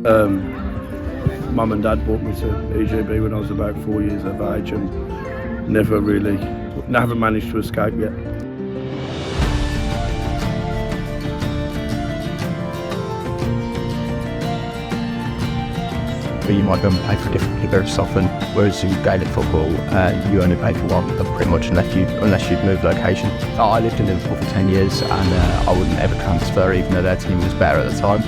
Mum and Dad brought me to EGB when I was about 4 years of age and never managed to escape yet. You might go and play for a different club very often, whereas in Gaelic football, you only play for one club pretty much unless you've moved location. I lived in Liverpool for 10 years and I wouldn't ever transfer even though their team was better at the time.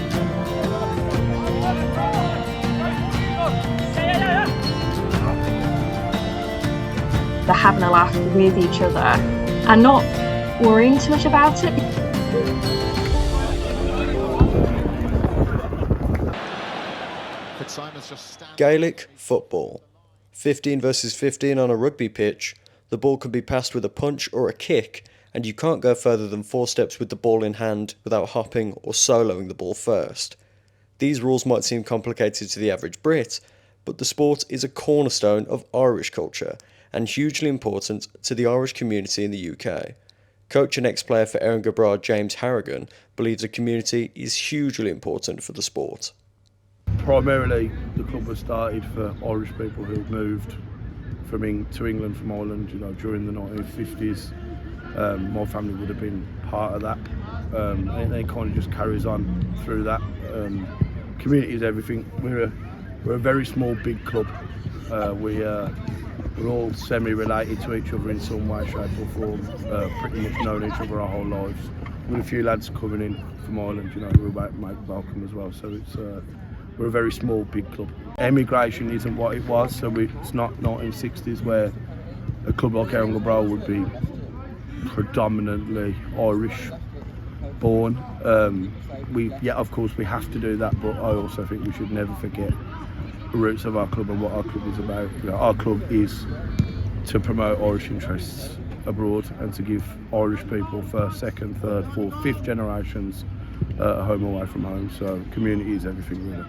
They're having a laugh with each other and not worrying too much about it. Gaelic football. 15 versus 15 on a rugby pitch, the ball can be passed with a punch or a kick, and you can't go further than 4 steps with the ball in hand without hopping or soloing the ball first. These rules might seem complicated to the average Brit, but the sport is a cornerstone of Irish culture and hugely important to the Irish community in the UK. Coach and ex-player for Erin Gabra, James Harrigan, believes the community is hugely important for the sport. Primarily, the club was started for Irish people who moved to England from Ireland, during the 1950s. My family would have been part of that. And it kind of just carries on through that. Community is everything. We're a very small, big club. We're all semi-related to each other in some way, shape or form. Pretty much known each other our whole lives. With a few lads coming in from Ireland, we're welcome as well. So we're a very small, big club. Emigration isn't what it was, so it's not 1960s where a club like Erin Gabra would be predominantly Irish born. Of course we have to do that, but I also think we should never forget the roots of our club and what our club is about. Our club is to promote Irish interests abroad and to give Irish people first, second, third, fourth, fifth generations a home away from home. So community is everything really.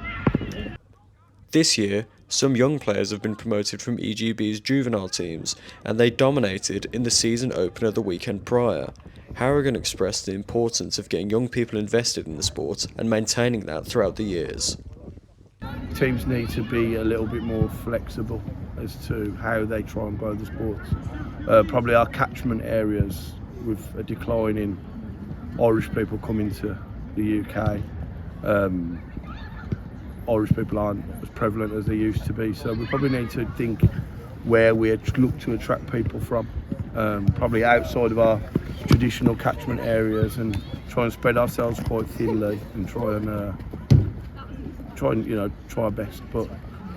This year, some young players have been promoted from EGB's juvenile teams, and they dominated in the season opener the weekend prior. Harrigan expressed the importance of getting young people invested in the sport and maintaining that throughout the years. Teams need to be a little bit more flexible as to how they try and grow the sports. Probably our catchment areas, with a decline in Irish people coming to the UK, Irish people aren't as prevalent as they used to be, so we probably need to think where we look to attract people from, probably outside of our traditional catchment areas, and try and spread ourselves quite thinly and try our best. But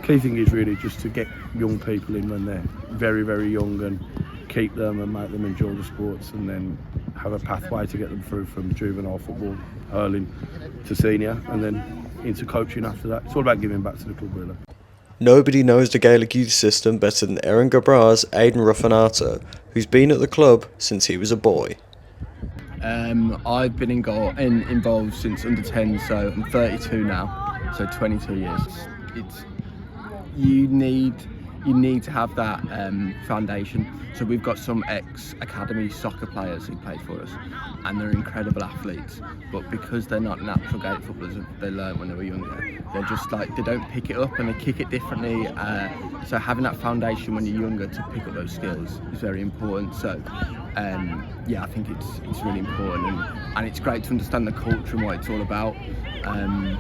key thing is really just to get young people in when they're very, very young and keep them and make them enjoy the sports, and then have a pathway to get them through from juvenile football, hurling to senior, and then into coaching after that. It's all about giving back to the club really. Nobody knows the Gaelic youth system better than Erin Gabra's Aidan Ruffinato, who's been at the club since he was a boy. I've been involved since under 10, so I'm 32 now, so 22 years. You need to have that foundation. So we've got some ex-academy soccer players who play for us, and they're incredible athletes, but because they're not natural Gaelic footballers, they learned when they were younger, they're just like, they don't pick it up and they kick it differently. So having that foundation when you're younger to pick up those skills is very important. So I think it's really important, and it's great to understand the culture and what it's all about. And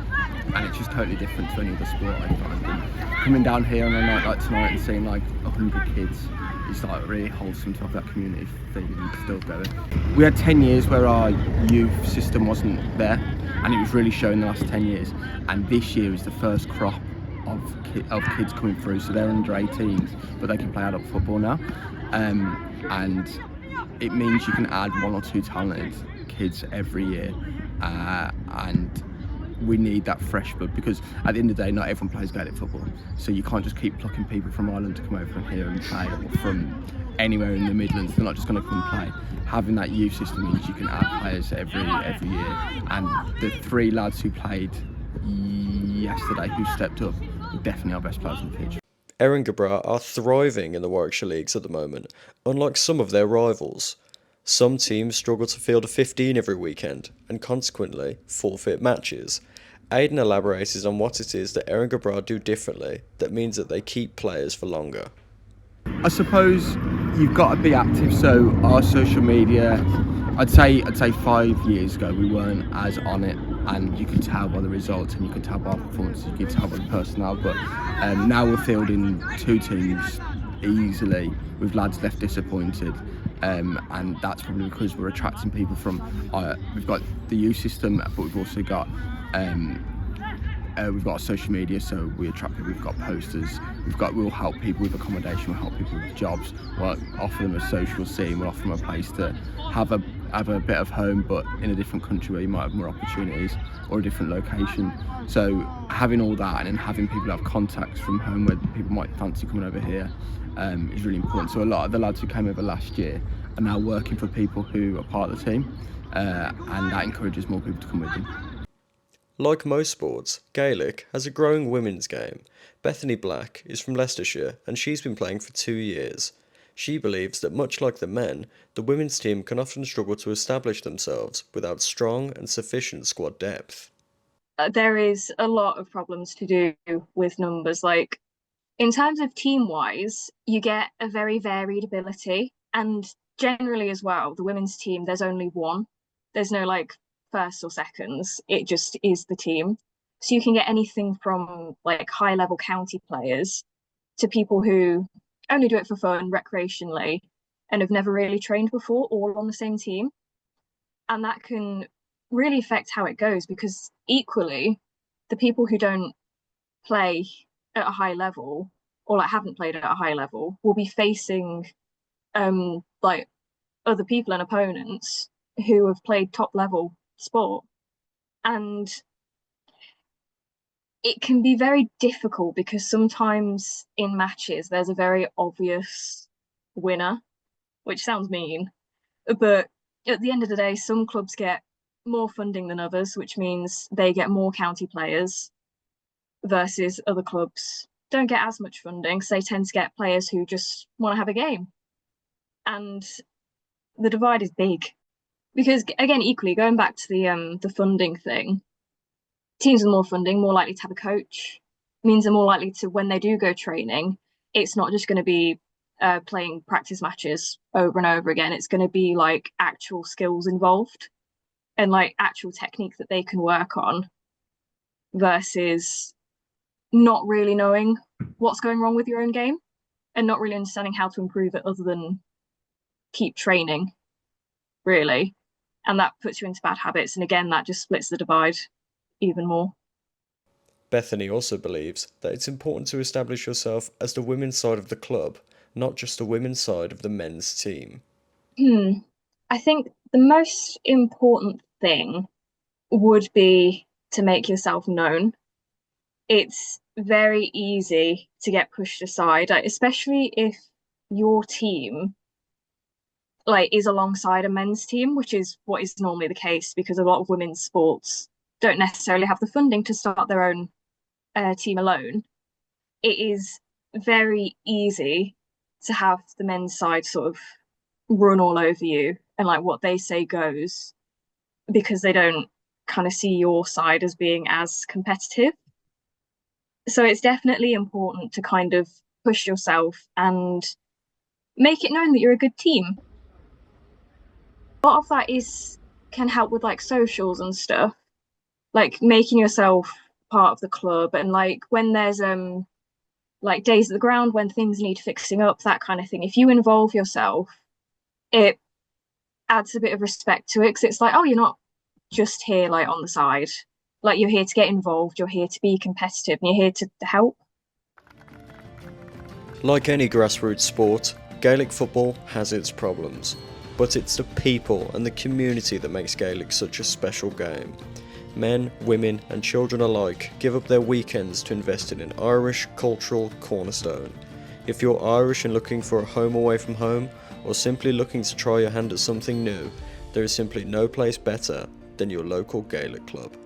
it's just totally different to any other sport, I find. And coming down here on a night like tonight and seeing like 100 kids, it's like really wholesome to have that community feeling still going. We had 10 years where our youth system wasn't there, and it was really showing the last 10 years. And this year is the first crop of kids coming through, so they're under 18s, but they can play adult football now. And it means you can add 1 or 2 talented kids every year, and we need that fresh blood, because at the end of the day not everyone plays Gaelic football, so you can't just keep plucking people from Ireland to come over here and play, or from anywhere in the Midlands. They're not just going to come play. Having that youth system means you can add players every year, and the 3 lads who played yesterday who stepped up were definitely our best players on the pitch. Erin Gabra are thriving in the Warwickshire Leagues at the moment, unlike some of their rivals. Some teams struggle to field a 15 every weekend, and consequently forfeit matches. Aidan elaborated on what it is that Eringebra do differently that means that they keep players for longer. I suppose you've got to be active. So our social media, I'd say 5 years ago we weren't as on it, and you could tell by the results and you could tell by our performances, you could tell by the personnel. But now we're fielding 2 teams easily with lads left disappointed, and that's probably because we're attracting people from. We've got the youth system, but we've also got. We've got social media, so we attract people. We've got posters. We'll help people with accommodation. We'll help people with jobs. We'll offer them a social scene. We'll offer them a place to have a bit of home, but in a different country where you might have more opportunities, or a different location. So having all that and then having people have contacts from home where people might fancy coming over here is really important. So a lot of the lads who came over last year are now working for people who are part of the team, and that encourages more people to come with them. Like most sports, Gaelic has a growing women's game. Bethany Black is from Leicestershire and she's been playing for 2 years. She believes that much like the men, the women's team can often struggle to establish themselves without strong and sufficient squad depth. There is a lot of problems to do with numbers. Like, in terms of team-wise, you get a very varied ability, and generally as well, the women's team, there's only one. There's no like first or seconds, it just is the team. So you can get anything from like high level county players to people who only do it for fun, recreationally, and have never really trained before, all on the same team. And that can really affect how it goes, because equally, the people who don't play at a high level, or like haven't played at a high level, will be facing like other people and opponents who have played top level sport, and it can be very difficult because sometimes in matches there's a very obvious winner, which sounds mean, but at the end of the day some clubs get more funding than others, which means they get more county players versus other clubs don't get as much funding, so they tend to get players who just want to have a game, and the divide is big. Because again, equally going back to the funding thing, teams with more funding more likely to have a coach, means they're more likely to, when they do go training, it's not just going to be playing practice matches over and over again. It's going to be like actual skills involved and like actual technique that they can work on, versus not really knowing what's going wrong with your own game and not really understanding how to improve it other than keep training, really. And that puts you into bad habits, and again that just splits the divide even more. Bethany also believes that it's important to establish yourself as the women's side of the club, not just the women's side of the men's team. I think the most important thing would be to make yourself known. It's very easy to get pushed aside, especially if your team like is alongside a men's team, which is what is normally the case, because a lot of women's sports don't necessarily have the funding to start their own team alone. It is very easy to have the men's side sort of run all over you and like what they say goes, because they don't kind of see your side as being as competitive. So it's definitely important to kind of push yourself and make it known that you're a good team. A lot of that can help with like socials and stuff, like making yourself part of the club, and like when there's like days at the ground when things need fixing up, that kind of thing. If you involve yourself, it adds a bit of respect to it, because it's like, oh, you're not just here like on the side, like you're here to get involved, you're here to be competitive, and you're here to help. Like any grassroots sport, Gaelic football has its problems, but it's the people and the community that makes Gaelic such a special game. Men, women and children alike give up their weekends to invest in an Irish cultural cornerstone. If you're Irish and looking for a home away from home, or simply looking to try your hand at something new, there is simply no place better than your local Gaelic club.